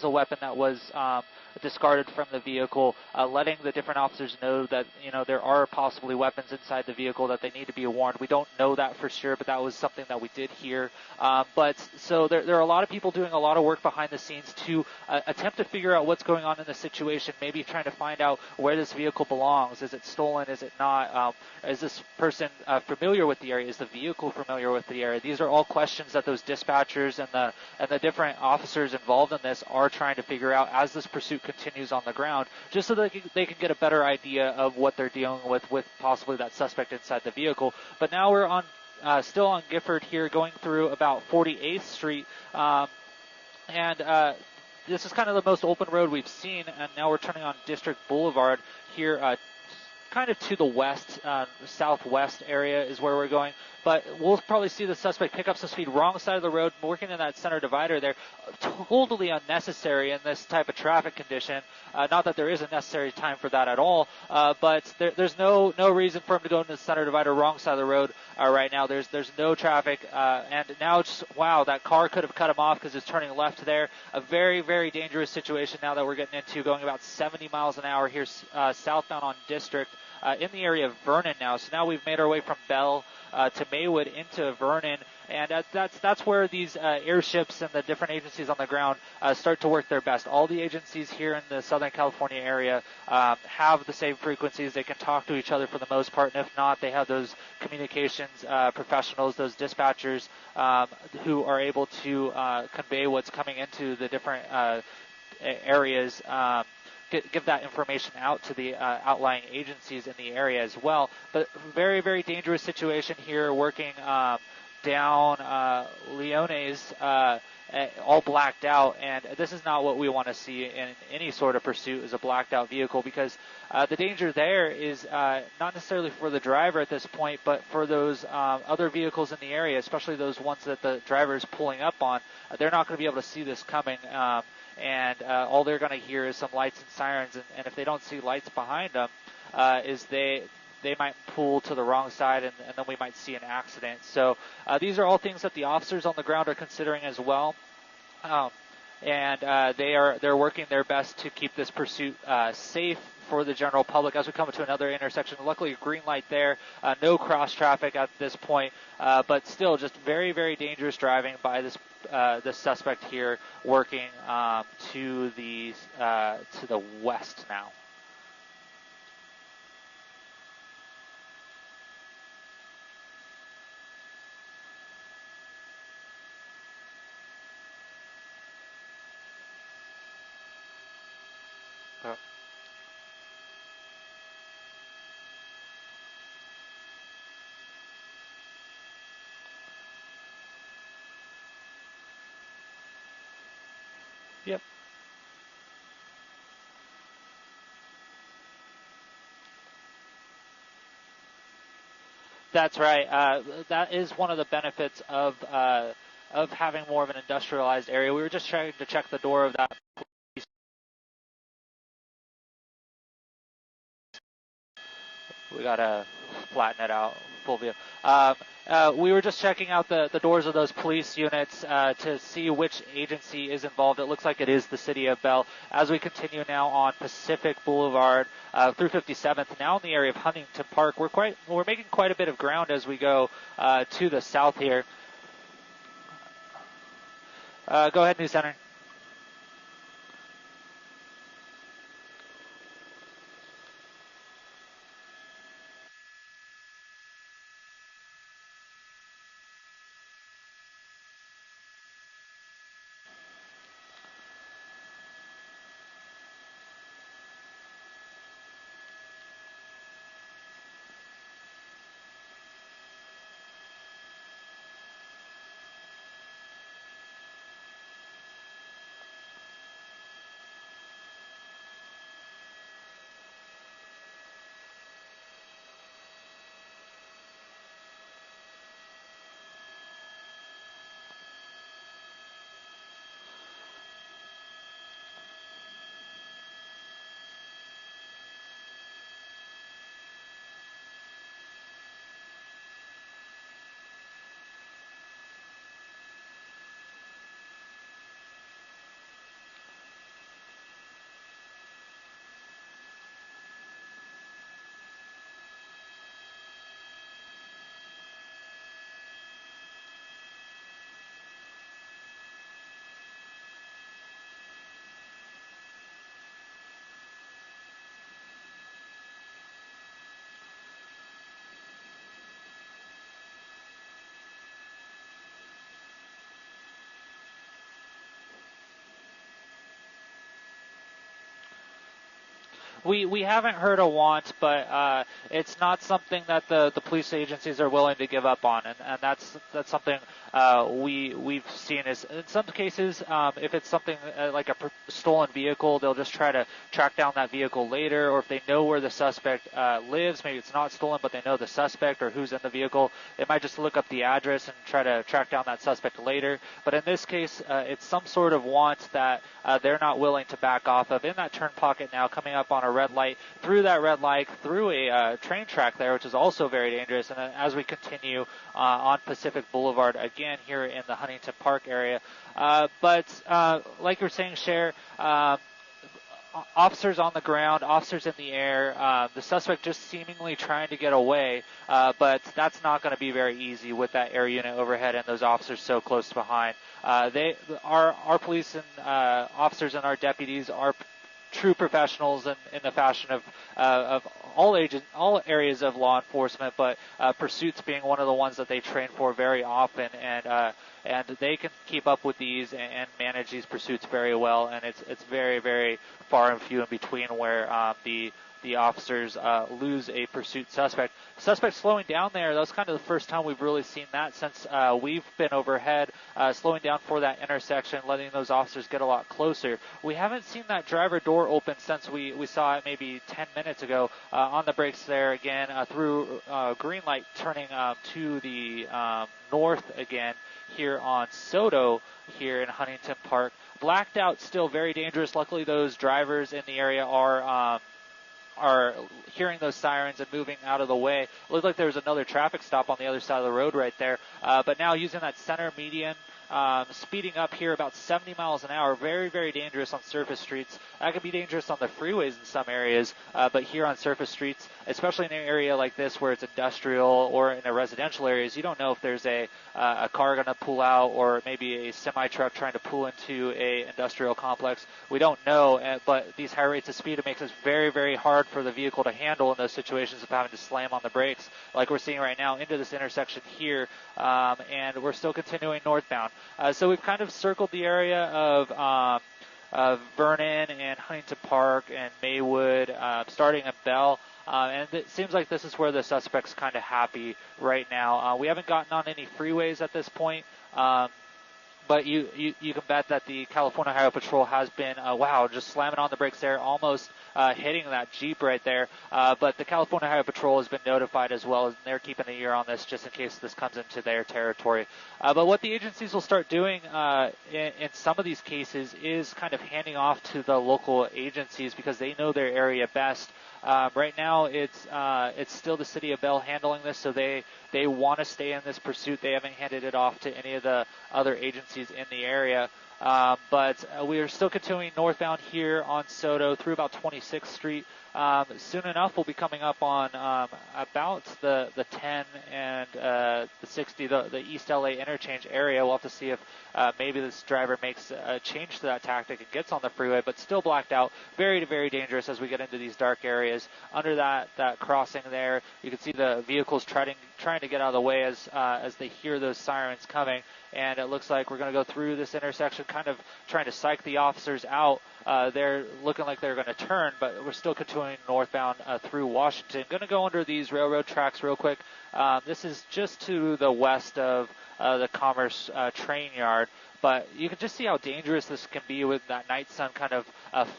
a weapon that was discarded from the vehicle, letting the different officers know that there are possibly weapons inside the vehicle, that they need to be warned. We don't know that for sure, but that was something that we did hear. But so there are a lot of people doing a lot of work behind the scenes to attempt to figure out what's going on in the situation, maybe trying to find out where this vehicle belongs. Is it stolen? Is it not? Is this person familiar with the area? Is the vehicle familiar with the area? These are all questions that those dispatchers and the different officers involved in this are trying to figure out as this pursuit continues on the ground, just so that they can get a better idea of what they're dealing with possibly that suspect inside the vehicle. But now we're on still on Gifford here, going through about 48th Street, and this is kind of the most open road we've seen, and now we're turning on District Boulevard here, kind of to the west, southwest area is where we're going. But we'll probably see the suspect pick up some speed wrong side of the road, working in that center divider there. Totally unnecessary in this type of traffic condition. Not that there is a necessary time for that at all, but there's no reason for him to go into the center divider wrong side of the road right now. There's no traffic, and now wow, that car could have cut him off because it's turning left there. A very, very dangerous situation now that we're getting into, going about 70 miles an hour here southbound on District. In the area of Vernon now. So now we've made our way from Bell to Maywood into Vernon, and that's where these airships and the different agencies on the ground start to work their best. All the agencies here in the Southern California area have the same frequencies. They can talk to each other for the most part, and if not, they have those communications professionals, those dispatchers who are able to convey what's coming into the different areas, give that information out to the outlying agencies in the area as well. But very, very dangerous situation here, working down Leones, all blacked out, and this is not what we want to see in any sort of pursuit, is a blacked out vehicle, because the danger there is not necessarily for the driver at this point, but for those other vehicles in the area, especially those ones that the driver is pulling up on. They're not going to be able to see this coming. And all they're going to hear is some lights and sirens, and if they don't see lights behind them, is they might pull to the wrong side, and then we might see an accident. So these are all things that the officers on the ground are considering as well, and they're working their best to keep this pursuit safe for the general public as we come to another intersection. Luckily, a green light there, no cross traffic at this point, but still just very, very dangerous driving by this suspect here, working to the west now. Yep. That's right. That is one of the benefits of having more of an industrialized area. We were just trying to check the door of that police. We gotta flatten it out, full view. We were just checking out the doors of those police units to see which agency is involved. It looks like it is the City of Bell. As we continue now on Pacific Boulevard through 57th, now in the area of Huntington Park, we're making quite a bit of ground as we go to the south here. Go ahead, News Center. We haven't heard a want, but it's not something that the police agencies are willing to give up on, and that's something we've seen is in some cases, if it's something like a stolen vehicle, they'll just try to track down that vehicle later, or if they know where the suspect lives, maybe it's not stolen, but they know the suspect or who's in the vehicle, they might just look up the address and try to track down that suspect later. But in this case, it's some sort of want that they're not willing to back off of. In that turn pocket now, coming up on a red light, through that red light, through a train track there, which is also very dangerous. And then as we continue on Pacific Boulevard, again here in the Huntington Park area. But like you're saying, Cher, officers on the ground, officers in the air, the suspect just seemingly trying to get away, but that's not going to be very easy with that air unit overhead and those officers so close behind. Our police and officers and our deputies are true professionals in the fashion of all areas of law enforcement, but pursuits being one of the ones that they train for very often, and they can keep up with these and manage these pursuits very well. And it's very, very far and few in between where the officers lose a pursuit suspect. Suspect slowing down there, that was kind of the first time we've really seen that since we've been overhead, slowing down for that intersection, letting those officers get a lot closer. We haven't seen that driver door open since we saw it maybe 10 minutes ago. On the brakes there again, through green light, turning to the north again here on Soto here in Huntington Park. Blacked out, still very dangerous. Luckily those drivers in the area are hearing those sirens and moving out of the way. It looked like there was another traffic stop on the other side of the road right there. But now using that center median, speeding up here about 70 miles an hour. Very, very dangerous on surface streets. That can be dangerous on the freeways in some areas, but here on surface streets, especially in an area like this where it's industrial or in a residential areas, you don't know if there's a car going to pull out or maybe a semi-truck trying to pull into a industrial complex. We don't know, but these high rates of speed, it makes it very, very hard for the vehicle to handle in those situations of having to slam on the brakes like we're seeing right now into this intersection here, and we're still continuing northbound. So we've kind of circled the area of Vernon and Huntington Park and Maywood, starting at Bell. And it seems like this is where the suspect's kind of happy right now. We haven't gotten on any freeways at this point, but you can bet that the California Highway Patrol has been, just slamming on the brakes there, almost hitting that Jeep right there. But the California Highway Patrol has been notified as well, and they're keeping an ear on this just in case this comes into their territory. But what the agencies will start doing in some of these cases is kind of handing off to the local agencies because they know their area best. Right now, it's still the city of Bell handling this, so they want to stay in this pursuit. They haven't handed it off to any of the other agencies in the area. But we are still continuing northbound here on Soto through about 26th Street. Soon enough, we'll be coming up on about the 10 and the 60, the East LA interchange area. We'll have to see if maybe this driver makes a change to that tactic and gets on the freeway, but still blacked out. Very, very dangerous as we get into these dark areas. Under that crossing there, you can see the vehicles trying to get out of the way as they hear those sirens coming. And it looks like we're going to go through this intersection, kind of trying to psych the officers out. They're looking like they're going to turn, but we're still continuing northbound through Washington. Going to go under these railroad tracks real quick. This is just to the west of the Commerce train yard. But you can just see how dangerous this can be with that night sun kind of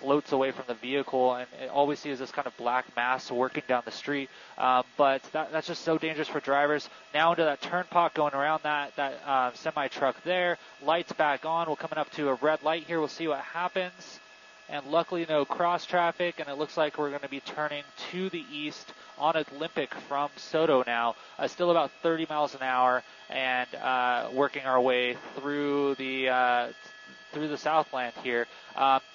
floats away from the vehicle, and all we see is this kind of black mass working down the street. But that's just so dangerous for drivers. Now into that turnpike going around that semi-truck there. Lights back on. We're coming up to a red light here. We'll see what happens. And luckily no cross traffic, and it looks like we're going to be turning to the east on Olympic from Soto now. Still about 30 miles an hour, and working our way through the Southland here.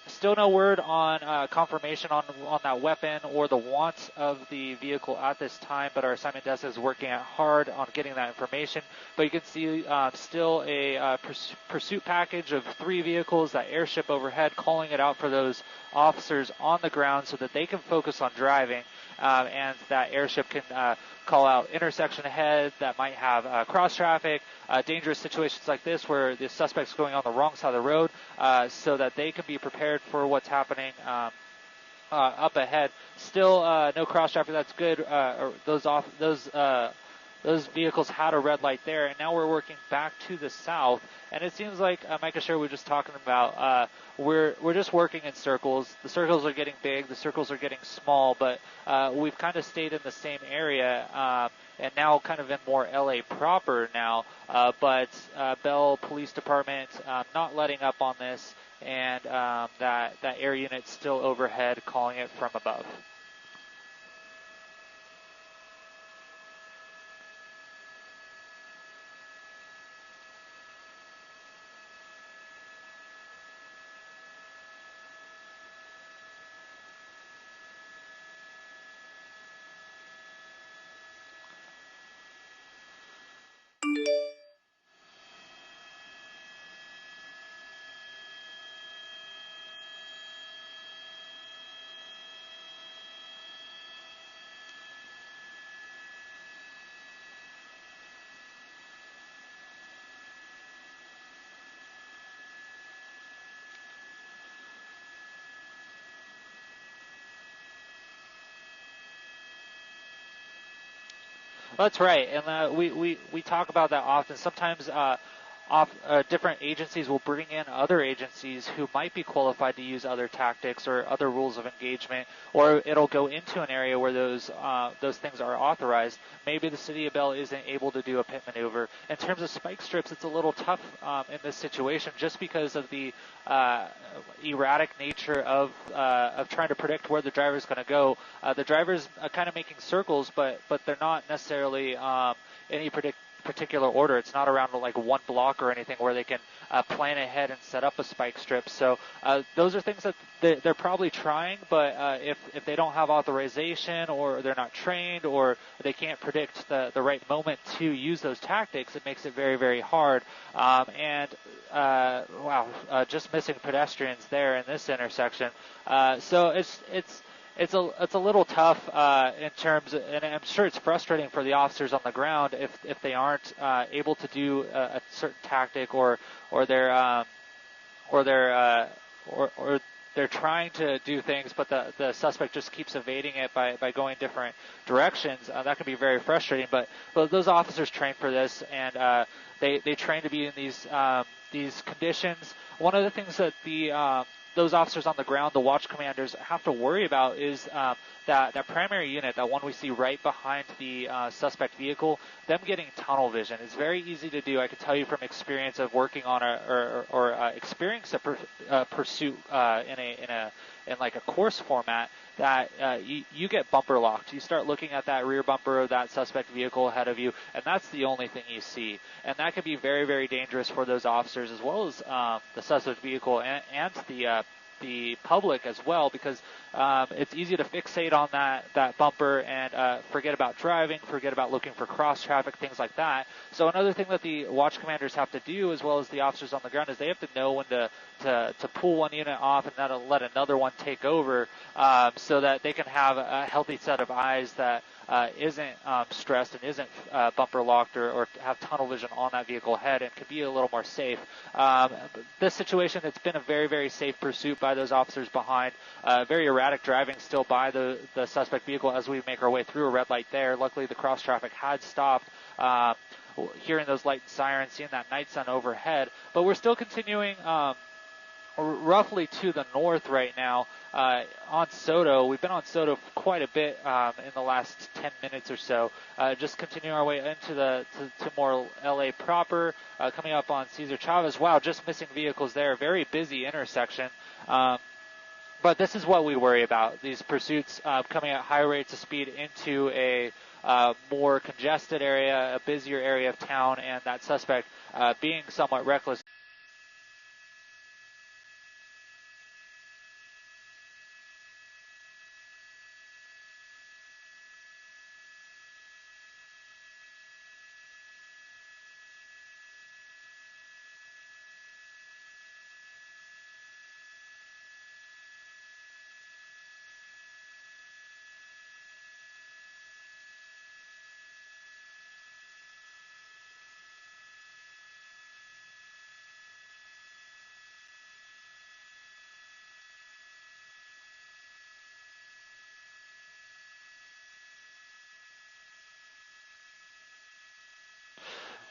Still no word on confirmation on that weapon or the wants of the vehicle at this time, but our assignment desk is working hard on getting that information. But you can see still a pursuit package of 3 vehicles, that airship overhead, calling it out for those officers on the ground so that they can focus on driving, and that airship can call out intersection ahead that might have cross traffic, dangerous situations like this where the suspect's going on the wrong side of the road, so that they can be prepared for what's happening up ahead. Still no cross traffic. That's good. Or those vehicles had a red light there, and now we're working back to the south. And it seems like Mike and Sherry were just talking about. We're just working in circles. The circles are getting big. The circles are getting small. But we've kind of stayed in the same area, and now kind of in more LA proper now. But Bell Police Department not letting up on this, and that air unit's still overhead, calling it from above. That's right, and we talk about that often. Sometimes different agencies will bring in other agencies who might be qualified to use other tactics or other rules of engagement, or it'll go into an area where those things are authorized. Maybe the city of Bell isn't able to do a pit maneuver. In terms of spike strips, it's a little tough in this situation just because of the erratic nature of trying to predict where the driver's going to go. The driver's kind of making circles, but they're not necessarily any particular order. It's not around like one block or anything where they can plan ahead and set up a spike strip. So those are things that they're probably trying, but if they don't have authorization, or they're not trained, or they can't predict the right moment to use those tactics, it makes it very, very hard. Just missing pedestrians there in this intersection. So it's a little tough in terms of, and I'm sure it's frustrating for the officers on the ground if they aren't able to do a certain tactic, or they're trying to do things, but the suspect just keeps evading it by going different directions. That can be very frustrating. But those officers train for this, and they train to be in these conditions. One of the things that those officers on the ground, the watch commanders, have to worry about is that primary unit, that one we see right behind the suspect vehicle, them getting tunnel vision. It's very easy to do. I can tell you from experience of working on experience a pursuit in like a course format, that you get bumper locked. You start looking at that rear bumper of that suspect vehicle ahead of you, and that's the only thing you see. And that can be very, very dangerous for those officers, as well as the suspect vehicle and the public as well, because it's easy to fixate on that bumper and forget about driving, forget about looking for cross traffic, things like that. So another thing that the watch commanders have to do, as well as the officers on the ground, is they have to know when to pull one unit off and then let another one take over, so that they can have a healthy set of eyes that isn't stressed and isn't bumper locked or have tunnel vision on that vehicle head, and can be a little more safe. This situation, it's been a very, very safe pursuit by those officers behind. Very erratic driving still by the suspect vehicle as we make our way through a red light there. Luckily, the cross traffic had stopped. Hearing those light sirens, seeing that night sun overhead, but we're still continuing roughly to the north right now on Soto. We've been on Soto quite a bit in the last 10 minutes or so. Just continuing our way into to more LA proper, coming up on Cesar Chavez. Wow, just missing vehicles there. Very busy intersection. But this is what we worry about, these pursuits coming at high rates of speed into a more congested area, a busier area of town, and that suspect being somewhat reckless.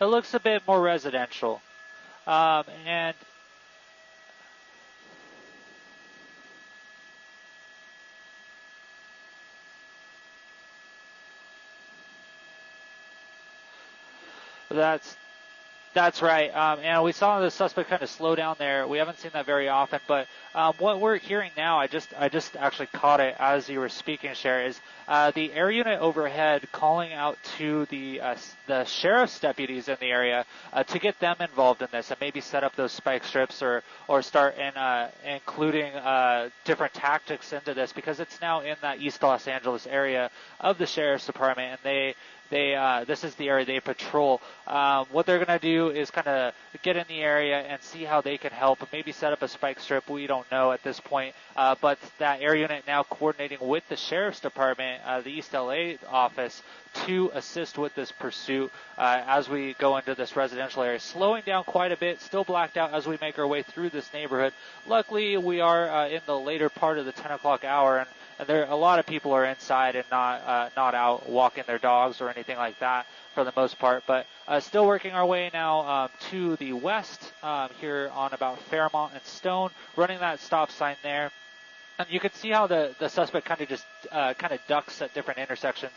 It looks a bit more residential. And that's right. And we saw the suspect kind of slow down there. We haven't seen that very often, but what we're hearing now, I just actually caught it as you were speaking, Cher, is the air unit overhead calling out to the sheriff's deputies in the area to get them involved in this and maybe set up those spike strips or start including different tactics into this, because it's now in that East Los Angeles area of the sheriff's department, and this is the area they patrol. What they're going to do is kind of get in the area and see how they can help, maybe set up a spike strip. We don't know at this point, but that air unit now coordinating with the sheriff's department, the East LA office, to assist with this pursuit as we go into this residential area. Slowing down quite a bit, still blacked out as we make our way through this neighborhood. Luckily, we are in the later part of the 10 o'clock hour, and there a lot of people are inside and not out walking their dogs or anything like that for the most part. But still working our way now to the west here on about Fairmont and Stone, running that stop sign there. And you can see how the suspect kind of just kind of ducks at different intersections.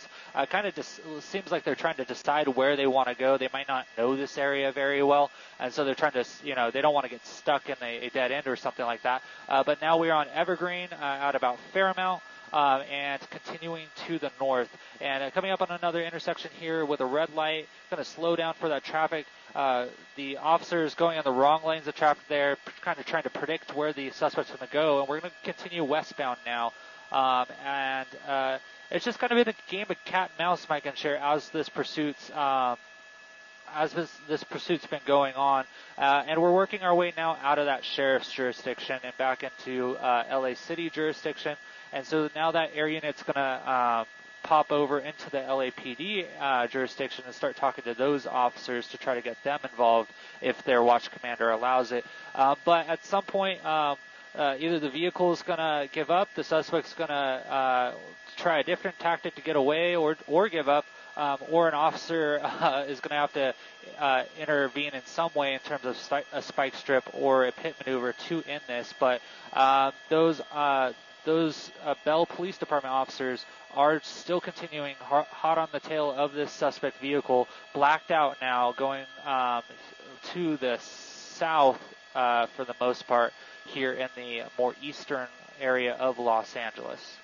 Kind of just seems like they're trying to decide where they want to go. They might not know this area very well, and so they're trying to, they don't want to get stuck in a dead end or something like that. But now we're on Evergreen at about Fairmount. And continuing to the north, and coming up on another intersection here with a red light, going to slow down for that traffic. The officers going on the wrong lanes of traffic there, kind of trying to predict where the suspect's going to go, and we're going to continue westbound now. And it's just kind of been a game of cat and mouse, Mike and Cher, as this pursuit's been going on, and we're working our way now out of that sheriff's jurisdiction and back into LA City jurisdiction. And so now that air unit's going to pop over into the LAPD jurisdiction and start talking to those officers to try to get them involved if their watch commander allows it. But at some point, either the vehicle is going to give up, the suspect's going to try a different tactic to get away or give up, or an officer is going to have to intervene in some way in terms of a spike strip or a pit maneuver to end this. But those Bell Police Department officers are still continuing hot on the tail of this suspect vehicle, blacked out now, going to the south for the most part here in the more eastern area of Los Angeles.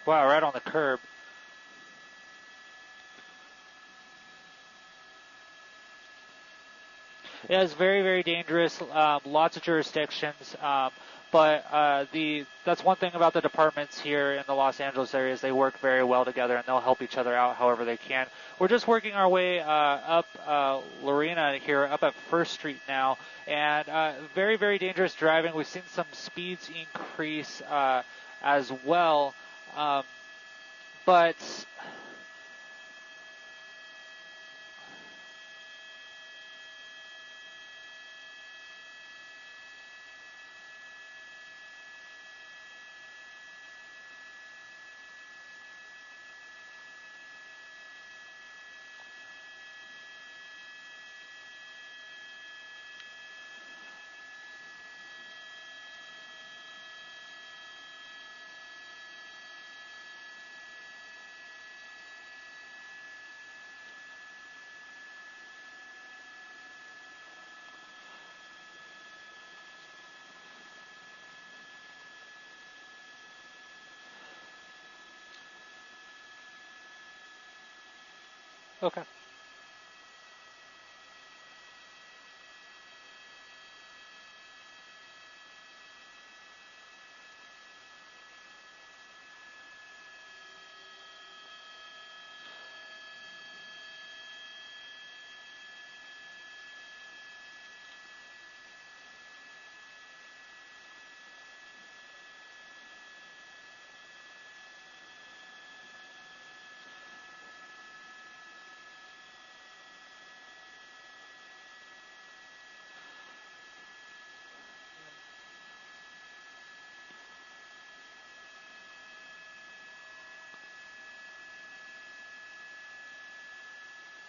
Wow, right on the curb. Yeah, it's very, very dangerous. Lots of jurisdictions. But that's one thing about the departments here in the Los Angeles area is they work very well together, and they'll help each other out however they can. We're just working our way up Lorena here, up at First Street now, and very, very dangerous driving. We've seen some speeds increase as well, but okay.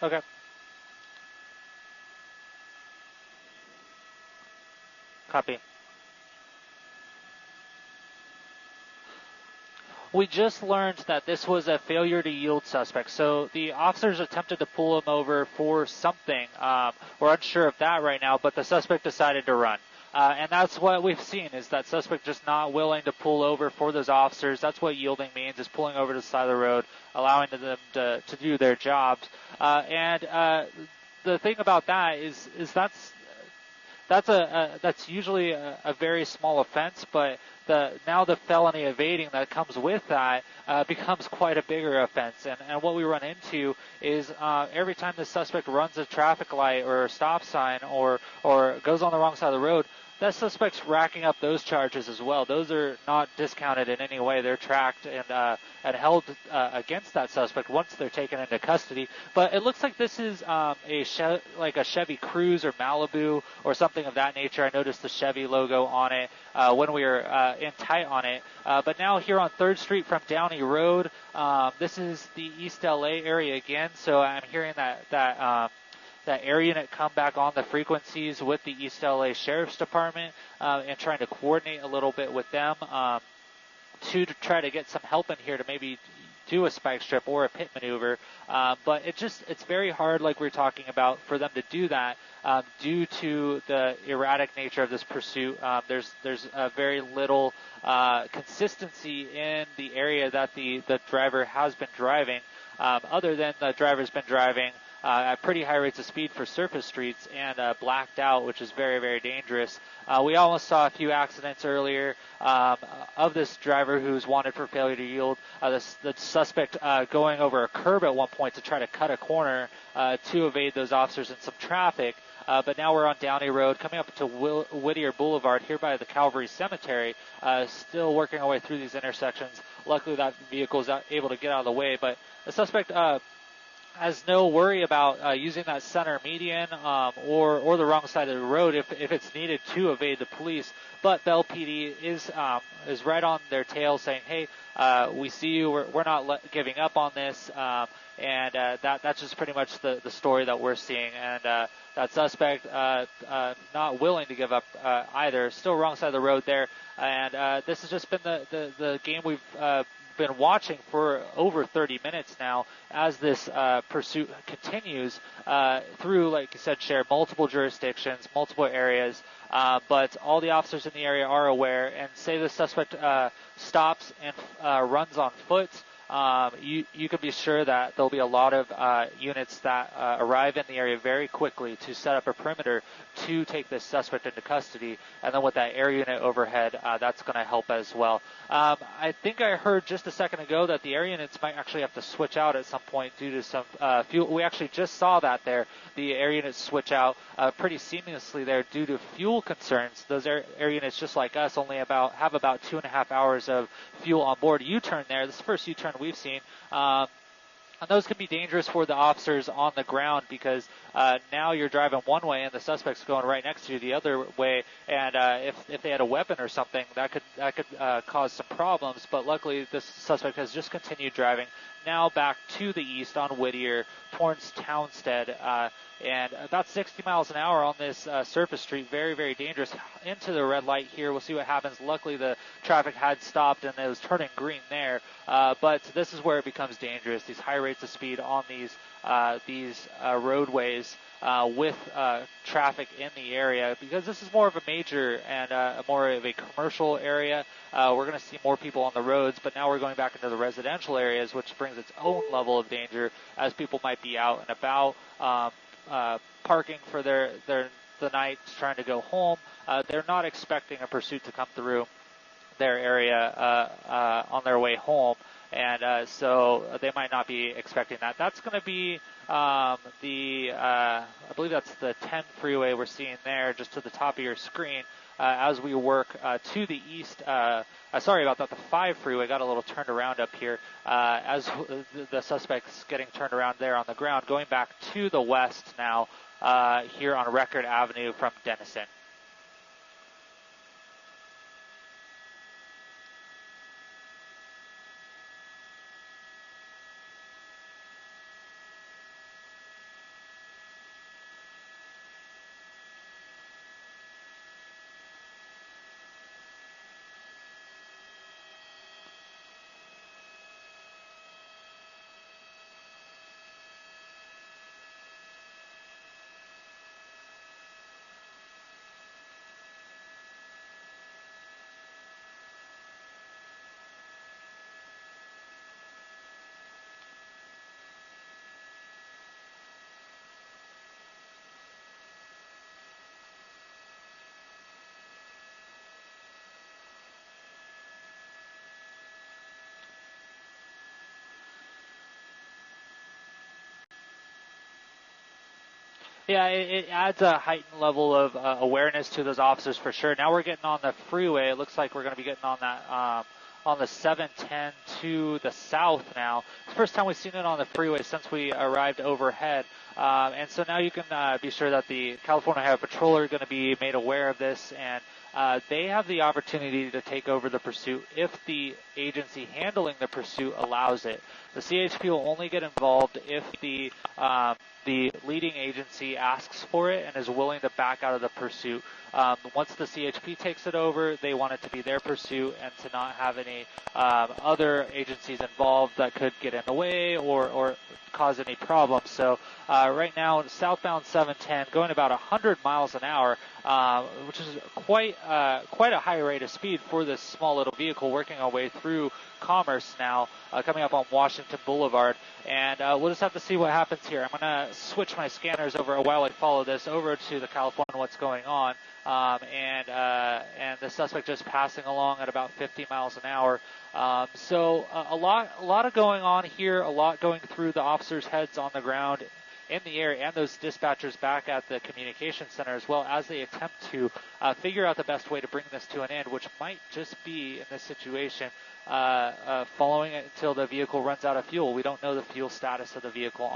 Okay. Copy. We just learned that this was a failure to yield suspect. So the officers attempted to pull him over for something. We're unsure of that right now, but the suspect decided to run. And that's what we've seen, is that suspect just not willing to pull over for those officers. That's what yielding means, is pulling over to the side of the road, allowing them to do their jobs. And the thing about that is that's usually a very small offense, but now the felony evading that comes with that becomes quite a bigger offense. And what we run into is every time the suspect runs a traffic light or a stop sign or goes on the wrong side of the road, that suspect's racking up those charges as well. Those are not discounted in any way. They're tracked and held against that suspect once they're taken into custody. But it looks like this is like a Chevy Cruze or Malibu or something of that nature. I noticed the Chevy logo on it when we were in tight on it. But now here on 3rd Street from Downey Road, this is the East LA area again. So I'm hearing that air unit come back on the frequencies with the East LA Sheriff's Department and trying to coordinate a little bit with them to try to get some help in here to maybe do a spike strip or a pit maneuver. But it's very hard, like we were talking about, for them to do that due to the erratic nature of this pursuit. There's very little consistency in the area that the driver has been driving, other than the driver's been driving at pretty high rates of speed for surface streets and blacked out, which is very, very dangerous. We almost saw a few accidents earlier of this driver who's wanted for failure to yield. The suspect going over a curb at one point to try to cut a corner to evade those officers in some traffic. But now we're on Downey Road, coming up to Whittier Boulevard here by the Calvary Cemetery, still working our way through these intersections. Luckily that vehicle is able to get out of the way, but the suspect has no worry about using that center median or the wrong side of the road if it's needed to evade the police. But Bell PD is right on their tail saying, hey, we see you, we're not giving up on this, and that's just pretty much the story that we're seeing. And that suspect not willing to give up either, still wrong side of the road there. And this has just been the game we've been watching for over 30 minutes now as this pursuit continues through, like you said, Cher, multiple jurisdictions, multiple areas, but all the officers in the area are aware, and say the suspect stops and runs on foot, you can be sure that there'll be a lot of units that arrive in the area very quickly to set up a perimeter to take this suspect into custody. And then with that air unit overhead, that's going to help as well. I think I heard just a second ago that the air units might actually have to switch out at some point due to some fuel. We actually just saw that there. The air units switch out pretty seamlessly there due to fuel concerns. Those air units, just like us, only have about 2.5 hours of fuel on board. U-turn there. This is the first U-turn we've seen. And those can be dangerous for the officers on the ground because now you're driving one way and the suspect's going right next to you the other way. And if they had a weapon or something, that could cause some problems. But luckily, this suspect has just continued driving now back to the east on Whittier towards Townsend. And about 60 miles an hour on this surface street. Very, very dangerous. Into the red light here. We'll see what happens. Luckily, the traffic had stopped and it was turning green there. But this is where it becomes dangerous. These high rates of speed on these roadways with traffic in the area, because this is more of a major and more of a commercial area. We're going to see more people on the roads, but now we're going back into the residential areas, which brings its own level of danger as people might be out and about. Parking for the night, trying to go home. They're not expecting a pursuit to come through their area on their way home, and so they might not be expecting that. That's going to be I believe that's the 10 freeway we're seeing there, just to the top of your screen. As we work to the east, sorry about that, the 5 freeway got a little turned around up here as the suspect's getting turned around there on the ground, going back to the west now here on Record Avenue from Denison. Yeah, it adds a heightened level of awareness to those officers for sure. Now we're getting on the freeway. It looks like we're going to be getting on that on the 710 to the south now. It's the first time we've seen it on the freeway since we arrived overhead. And so now you can be sure that the California Highway Patrol are going to be made aware of this, and they have the opportunity to take over the pursuit if the agency handling the pursuit allows it. The CHP will only get involved if the leading agency asks for it and is willing to back out of the pursuit. Once the CHP takes it over, they want it to be their pursuit and to not have any other agencies involved that could get in the way or cause any problems. So right now, southbound 710 going about 100 miles an hour, which is quite a high rate of speed for this small little vehicle, working our way through Commerce now, coming up on Washington Boulevard. And we'll just have to see what happens here. I'm going to switch my scanners over while I follow this over to the California what's going on. And the suspect just passing along at about 50 miles an hour. So a lot of going on here, a lot going through the officers' heads on the ground in the area and those dispatchers back at the communication center as well, as they attempt to figure out the best way to bring this to an end, which might just be, in this situation, following it until the vehicle runs out of fuel. We don't know the fuel status of the vehicle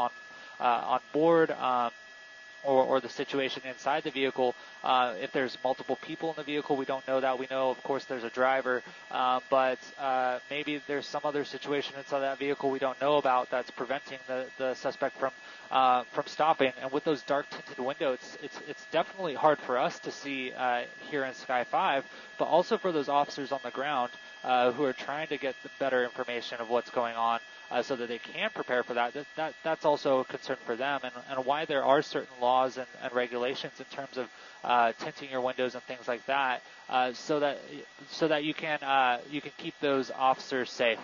on board, or the situation inside the vehicle. If there's multiple people in the vehicle, we don't know that. We know, of course, there's a driver, but maybe there's some other situation inside that vehicle we don't know about that's preventing the suspect from stopping. And with those dark tinted windows, it's definitely hard for us to see here in Sky 5, but also for those officers on the ground who are trying to get the better information of what's going on, so that they can prepare for that. That's also a concern for them, and why there are certain laws and regulations in terms of tinting your windows and things like that, so that you can keep those officers safe.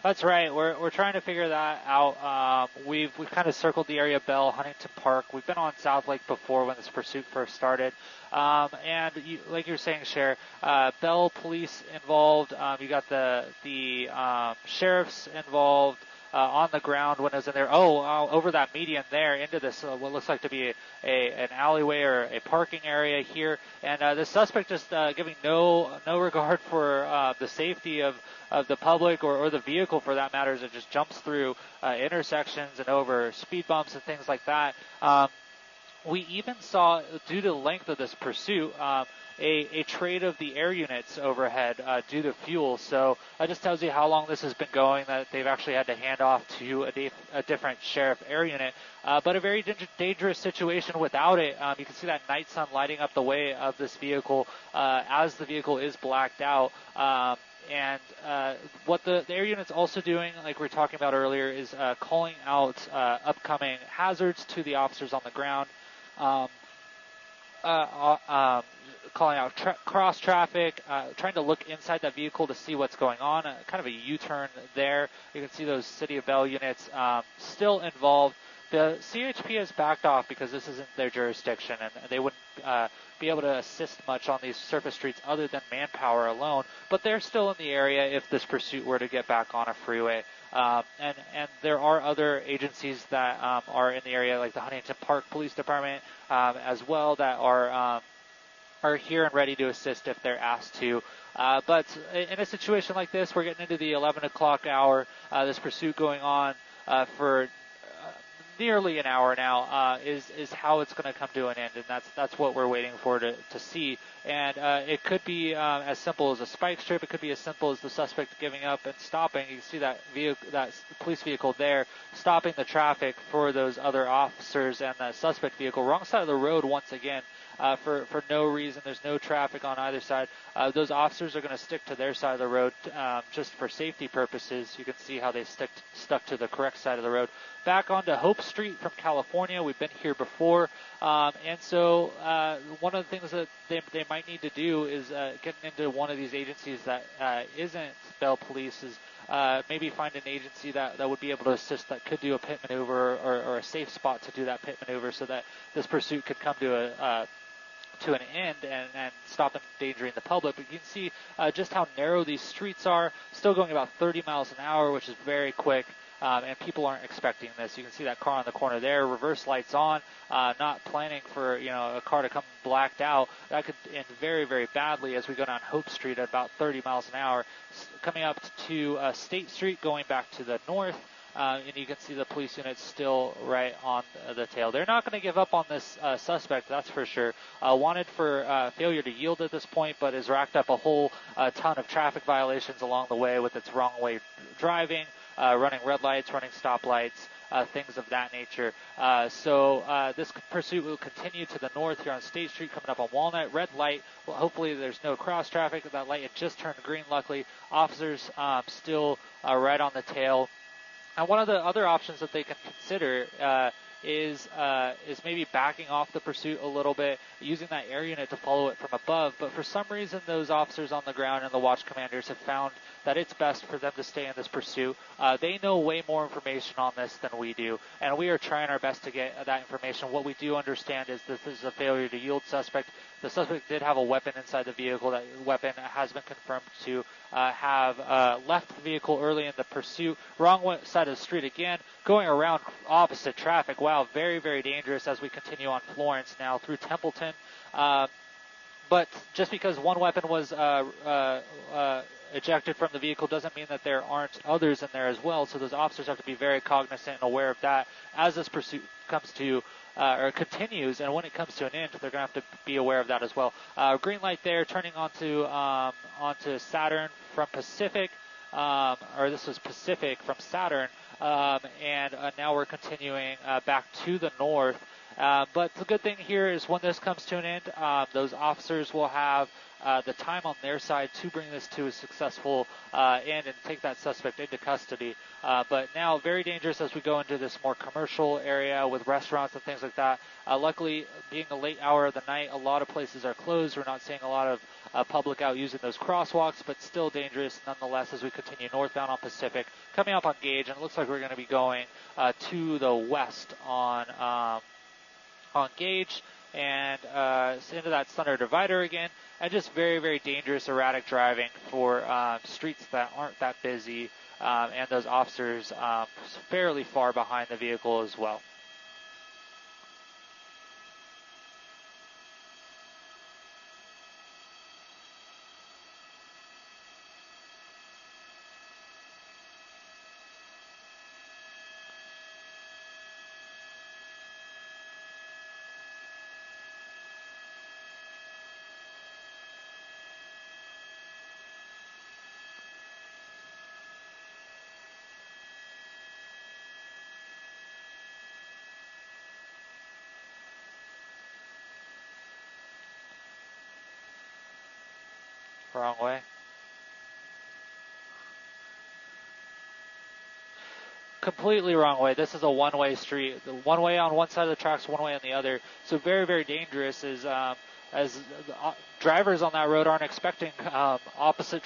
That's right. We're trying to figure that out. We've kind of circled the area of Bell, Huntington Park. We've been on South Lake before when this pursuit first started. And like you're saying, Cher, Bell police involved. You got the sheriffs involved. On the ground when it was in there. Over that median there into this what looks like to be an alleyway or a parking area here, and the suspect just giving no regard for the safety of the public or the vehicle for that matter, as it just jumps through intersections and over speed bumps and things like that. We even saw, due to the length of this pursuit, a trade of the air units overhead due to fuel. So that just tells you how long this has been going, that they've actually had to hand off to a different sheriff air unit. But a very dangerous situation without it. You can see that night sun lighting up the way of this vehicle as the vehicle is blacked out. And what the air unit's also doing, like we were talking about earlier, is calling out upcoming hazards to the officers on the ground. Calling out cross traffic, trying to look inside that vehicle to see what's going on. Kind of a U-turn there. You can see those City of Bell units still involved. The CHP has backed off because this isn't their jurisdiction, and they wouldn't be able to assist much on these surface streets other than manpower alone. But they're still in the area if this pursuit were to get back on a freeway. And there are other agencies that are in the area, like the Huntington Park Police Department as well, that are here and ready to assist if they're asked to. But in a situation like this, we're getting into the 11 o'clock hour. This pursuit going on for nearly an hour now is how it's going to come to an end, and that's what we're waiting for to see. And it could be as simple as a spike strip. It could be as simple as the suspect giving up and stopping. You can see that police vehicle there stopping the traffic for those other officers, and the suspect vehicle wrong side of the road once again. For no reason. There's no traffic on either side. Those officers are going to stick to their side of the road just for safety purposes. You can see how they stuck to the correct side of the road. Back onto Hope Street from California. We've been here before. And so one of the things that they might need to do is getting into one of these agencies that isn't Bell Police is maybe find an agency that would be able to assist, that could do a pit maneuver or a safe spot to do that pit maneuver so that this pursuit could come to an end and stop endangering the public. But you can see just how narrow these streets are, still going about 30 miles an hour, which is very quick. And people aren't expecting this. You can see that car on the corner there, reverse lights on, not planning for a car to come blacked out. That could end very, very badly as we go down Hope Street at about 30 miles an hour. Coming up to State Street, going back to the north, and you can see the police units still right on the tail. They're not going to give up on this suspect, that's for sure. Wanted for failure to yield at this point, but has racked up a whole ton of traffic violations along the way with its wrong way driving, running red lights, running stoplights, things of that nature. So this pursuit will continue to the north here on State Street, coming up on Walnut. Red light. Well, hopefully there's no cross traffic. That light had just turned green, luckily. Officers still right on the tail. And one of the other options that they can consider is maybe backing off the pursuit a little bit, using that air unit to follow it from above. But for some reason, those officers on the ground and the watch commanders have found that it's best for them to stay in this pursuit. They know way more information on this than we do, and we are trying our best to get that information. What we do understand is this is a failure to yield suspect. The suspect did have a weapon inside the vehicle. That weapon has been confirmed to have left the vehicle early in the pursuit. Wrong side of the street again, going around opposite traffic. Wow, very, very dangerous as we continue on Florence now through Templeton. But just because one weapon was ejected from the vehicle doesn't mean that there aren't others in there as well. So those officers have to be very cognizant and aware of that as this pursuit comes to or continues, and when it comes to an end, they're going to have to be aware of that as well. Green light there, turning onto Saturn from Pacific, or this was Pacific from Saturn, and now we're continuing back to the north. But the good thing here is when this comes to an end, those officers will have the time on their side to bring this to a successful end and take that suspect into custody. But now very dangerous as we go into this more commercial area with restaurants and things like that. Luckily, being a late hour of the night, a lot of places are closed. We're not seeing a lot of public out using those crosswalks, but still dangerous nonetheless as we continue northbound on Pacific, coming up on Gage, and it looks like we're going to be going to the west on Gage and into that Thunder Divider again, and just very, very dangerous, erratic driving for streets that aren't that busy, and those officers fairly far behind the vehicle as well. Wrong way. Completely wrong way. This is a one-way street. The one way on one side of the tracks, one way on the other. So very, very dangerous as drivers on that road aren't expecting opposite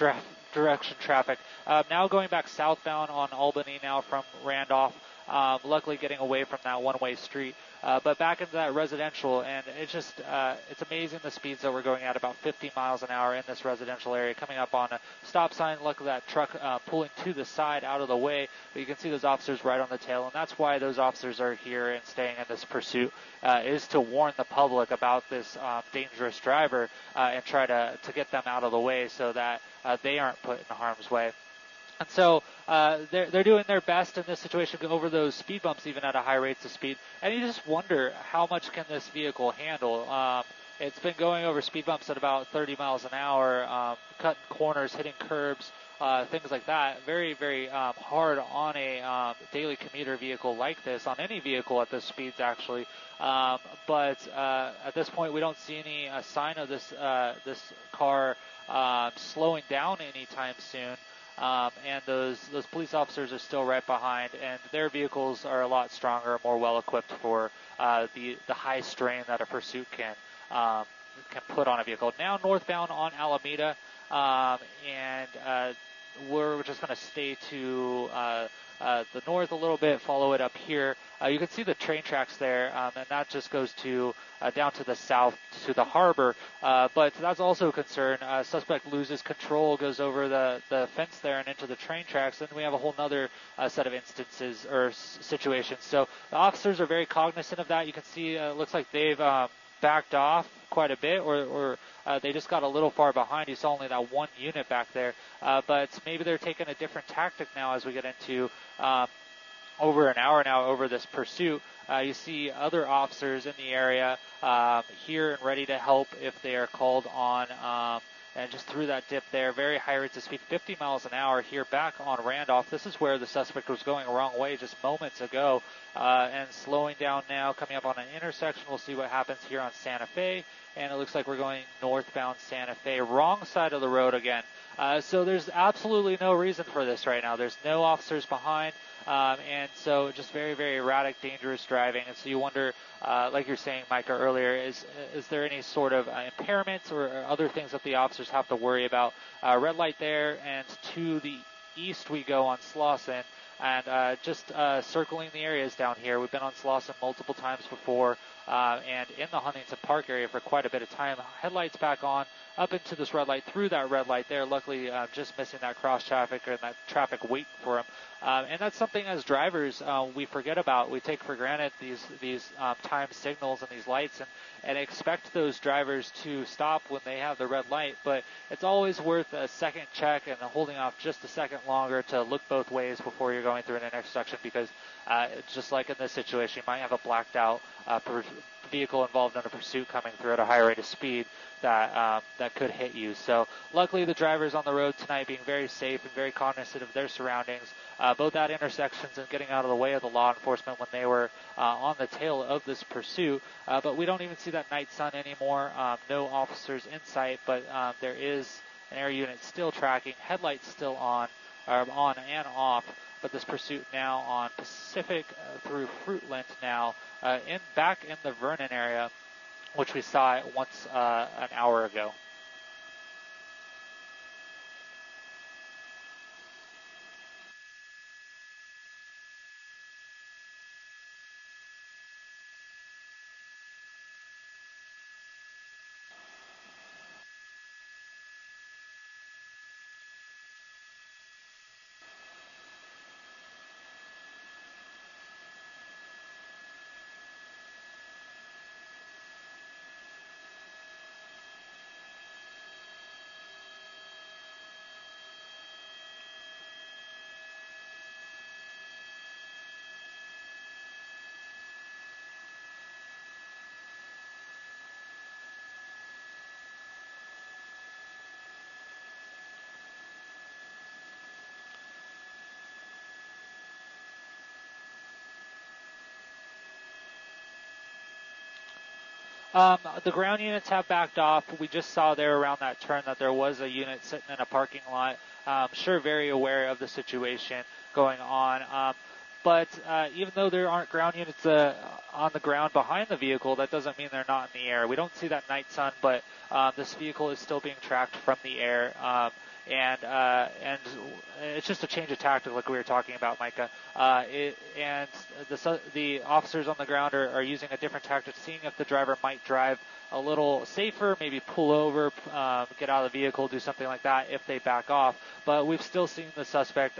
direction traffic. Now going back southbound on Albany now from Randolph. Luckily getting away from that one-way street, but back into that residential, and it's just it's amazing the speeds that we're going at, about 50 miles an hour in this residential area, coming up on a stop sign. Luckily that truck pulling to the side out of the way, but you can see those officers right on the tail, and that's why those officers are here and staying in this pursuit, is to warn the public about this dangerous driver and try to get them out of the way so that they aren't put in harm's way. And so they're doing their best in this situation to go over those speed bumps even at a high rates of speed. And you just wonder, how much can this vehicle handle? It's been going over speed bumps at about 30 miles an hour, cutting corners, hitting curbs, things like that. Very, very hard on a daily commuter vehicle like this, on any vehicle at this speeds actually. But at this point, we don't see any sign of this car slowing down anytime soon. And those police officers are still right behind, and their vehicles are a lot stronger, more well equipped for the high strain that a pursuit can put on a vehicle. Now northbound on Alameda, and we're just going to stay to the north a little bit, follow it up here. You can see the train tracks there, and that just goes to down to the south to the harbor. But that's also a concern. Suspect loses control, goes over the fence there and into the train tracks. And we have a whole other set of instances or situations. So the officers are very cognizant of that. You can see it looks like they've backed off quite a bit, or they just got a little far behind. You saw only that one unit back there. But maybe they're taking a different tactic now as we get into over an hour now over this pursuit. You see other officers in the area here and ready to help if they are called on. And just through that dip there, very high rates of speed, 50 miles an hour here back on Randolph. This is where the suspect was going the wrong way just moments ago, and slowing down now, coming up on an intersection. We'll see what happens here on Santa Fe, and it looks like we're going northbound Santa Fe, wrong side of the road again. So there's absolutely no reason for this right now. There's no officers behind, and so just very, very erratic, dangerous driving. And so you wonder, like you're saying, Micah, earlier, is there any sort of impairments or other things that the officers have to worry about? Red light there, and to the east we go on Slauson, and just circling the areas down here. We've been on Slauson multiple times before, and in the Huntington Park area for quite a bit of time. Headlights back on, up into this red light, through that red light there. Luckily, just missing that cross traffic and that traffic waiting for him. And that's something as drivers we forget about. We take for granted these time signals and these lights, and expect those drivers to stop when they have the red light. But it's always worth a second check and holding off just a second longer to look both ways before you're going through an intersection, because just like in this situation, you might have a blacked out vehicle involved in a pursuit coming through at a high rate of speed that could hit you. So luckily the drivers on the road tonight being very safe and very cognizant of their surroundings, both at intersections and getting out of the way of the law enforcement when they were on the tail of this pursuit. But we don't even see that night sun anymore. No officers in sight, but there is an air unit still tracking, headlights still on and off. But this pursuit now on Pacific through Fruitland now, back in the Vernon area, which we saw once an hour ago. The ground units have backed off. We just saw there around that turn that there was a unit sitting in a parking lot. Sure, very aware of the situation going on. But even though there aren't ground units on the ground behind the vehicle, that doesn't mean they're not in the air. We don't see that night sun, but this vehicle is still being tracked from the air. And it's just a change of tactic, like we were talking about, Micah. And the officers on the ground are using a different tactic, seeing if the driver might drive a little safer, maybe pull over, get out of the vehicle, do something like that if they back off. But we've still seen the suspect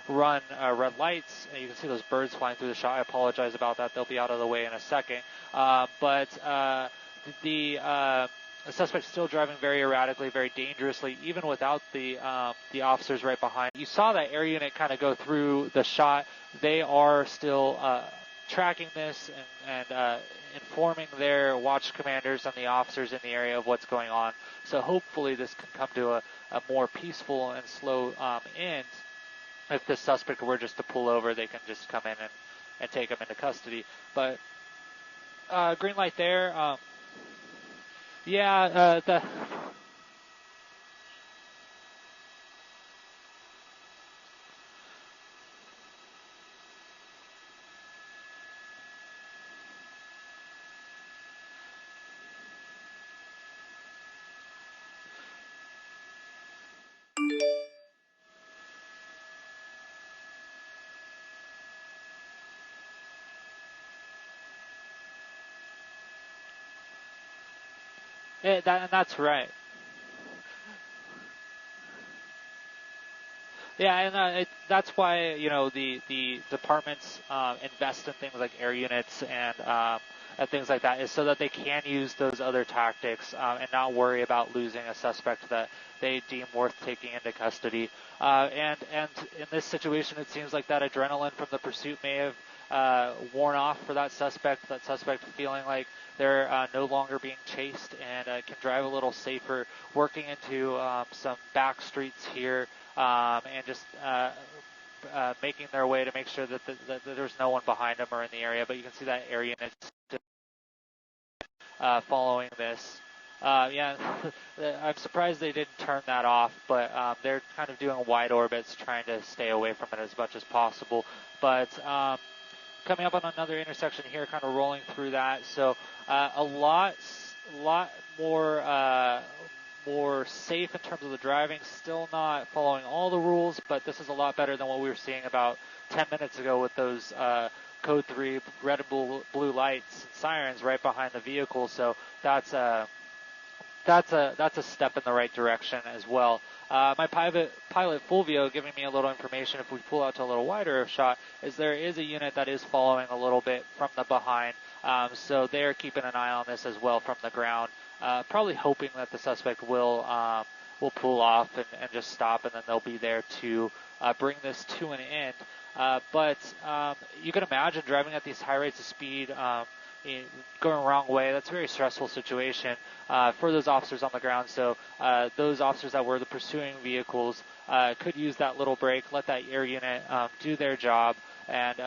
run red lights. You can see those birds flying through the shot. I apologize about that. They'll be out of the way in a second. But the suspect's still driving very erratically, very dangerously, even without the officers right behind. You saw that air unit kind of go through the shot. They are still tracking this and informing their watch commanders and the officers in the area of what's going on. So hopefully this can come to a more peaceful and slow end. If the suspect were just to pull over, they can just come in and take him into custody. But green light there. The that's right. Yeah, and that's why the departments invest in things like air units and things like that, is so that they can use those other tactics and not worry about losing a suspect that they deem worth taking into custody. And in this situation, it seems like that adrenaline from the pursuit may have worn off for that suspect. That suspect feeling like they're no longer being chased and can drive a little safer, working into some back streets here. And just making their way to make sure that there's no one behind them or in the area. But you can see that air unit following this. I'm surprised they didn't turn that off, but they're kind of doing wide orbits, trying to stay away from it as much as possible. But coming up on another intersection here, kind of rolling through that. So a lot more safe in terms of the driving, still not following all the rules, but this is a lot better than what we were seeing about 10 minutes ago with those code 3 red and blue lights and sirens right behind the vehicle. So that's a step in the right direction as well. My pilot Fulvio giving me a little information, if we pull out to a little wider of shot, is there is a unit that is following a little bit from the behind. So they're keeping an eye on this as well from the ground. Probably hoping that the suspect will pull off and just stop, and then they'll be there to bring this to an end. But you can imagine driving at these high rates of speed, going the wrong way. That's a very stressful situation for those officers on the ground. So those officers that were the pursuing vehicles could use that little break, let that air unit do their job, and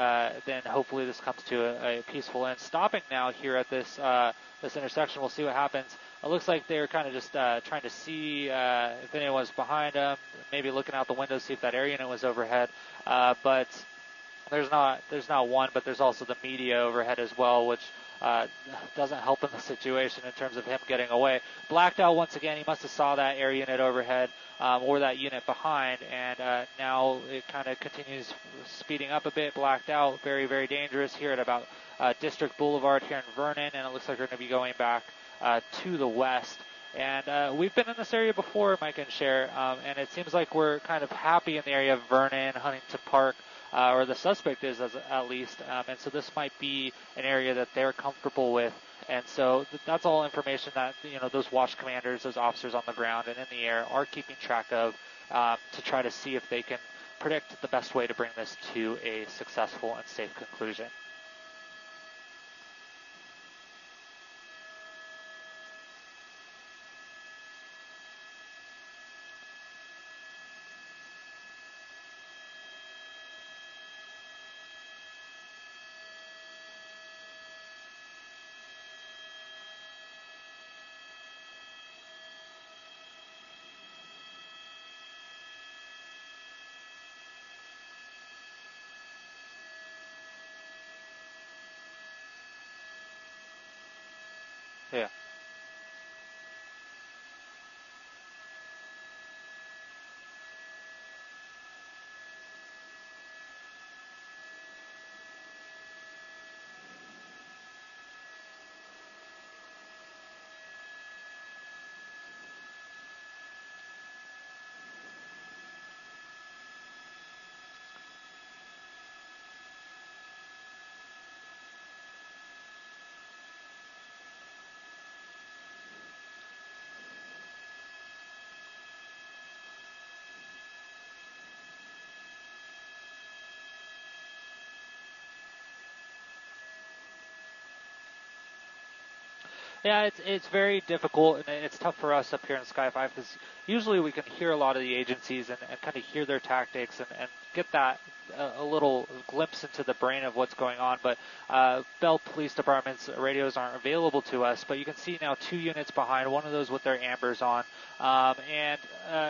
then hopefully this comes to a peaceful end. Stopping now here at this this intersection, we'll see what happens. It looks like they're kind of just trying to see if anyone's behind them, maybe looking out the window, see if that air unit was overhead. But there's not one, but there's also the media overhead as well, which doesn't help in the situation in terms of him getting away. Blacked out once again. He must have saw that air unit overhead or that unit behind, and now it kind of continues speeding up a bit. Blacked out, very, very dangerous here at about District Boulevard here in Vernon, and it looks like we're going to be going back to the west. And we've been in this area before, Mike and Cher, and it seems like we're kind of happy in the area of Vernon, Huntington Park, or the suspect is at least. And so this might be an area that they're comfortable with. And so that's all information that, those watch commanders, those officers on the ground and in the air are keeping track of to try to see if they can predict the best way to bring this to a successful and safe conclusion. Yeah. Yeah, it's very difficult, and it's tough for us up here in Sky 5 because usually we can hear a lot of the agencies and kind of hear their tactics and get that a little glimpse into the brain of what's going on. But Bell Police Department's radios aren't available to us, but you can see now 2 units behind, one of those with their ambers on, and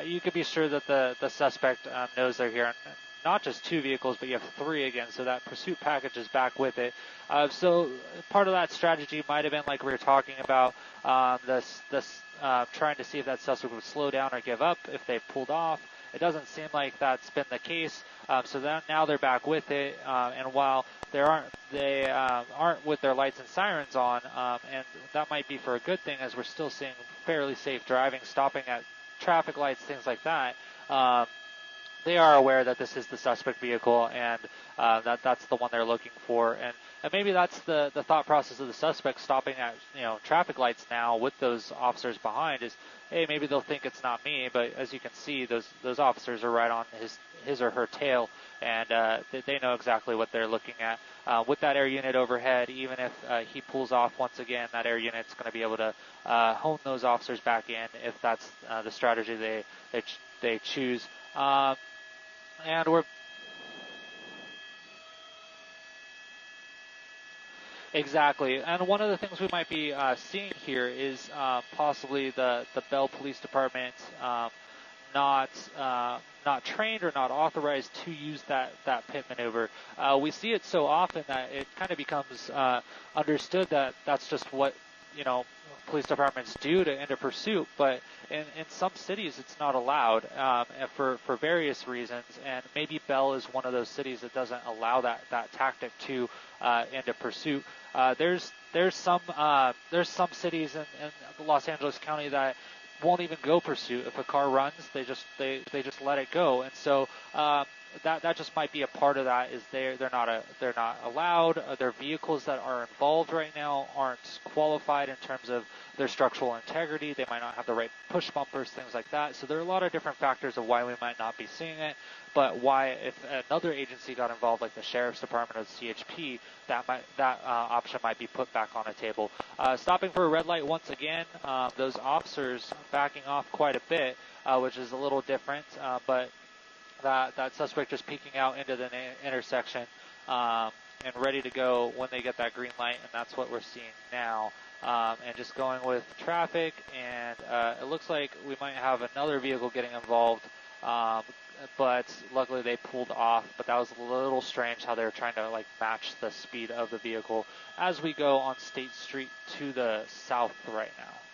you can be sure that the suspect knows they're here. And not just 2 vehicles, but you have 3 again, so that pursuit package is back with it. So part of that strategy might have been like we were talking about, trying to see if that suspect would slow down or give up if they pulled off. It doesn't seem like that's been the case. So now they're back with it, and while they aren't with their lights and sirens on, and that might be for a good thing, as we're still seeing fairly safe driving, stopping at traffic lights, things like that. They are aware that this is the suspect vehicle, and that's the one they're looking for. And maybe that's the thought process of the suspect stopping at traffic lights now with those officers behind is, hey, maybe they'll think it's not me. But as you can see, those officers are right on his or her tail, and they know exactly what they're looking at. With that air unit overhead, even if he pulls off once again, that air unit's going to be able to hone those officers back in if that's the strategy they choose. And we're exactly, and one of the things we might be seeing here is possibly the Bell Police Department not trained or not authorized to use that pit maneuver. We see it so often that it kind of becomes understood that that's just what police departments do to end a pursuit, but in some cities it's not allowed for various reasons, and maybe Bell is one of those cities that doesn't allow that tactic to end a pursuit. There's some cities in Los Angeles County that won't even go pursuit. If a car runs, they just let it go, and so that just might be a part of that. Is they're not allowed. Their vehicles that are involved right now aren't qualified in terms of their structural integrity. They might not have the right push bumpers, things like that. So there are a lot of different factors of why we might not be seeing it. But why, if another agency got involved, like the Sheriff's Department or the CHP, that option might be put back on the table. Stopping for a red light once again. Those officers backing off quite a bit, which is a little different. But that suspect just peeking out into the intersection and ready to go when they get that green light, and that's what we're seeing now. And just going with traffic, and it looks like we might have another vehicle getting involved, but luckily they pulled off. But that was a little strange how they were trying to like match the speed of the vehicle as we go on State Street to the south right now.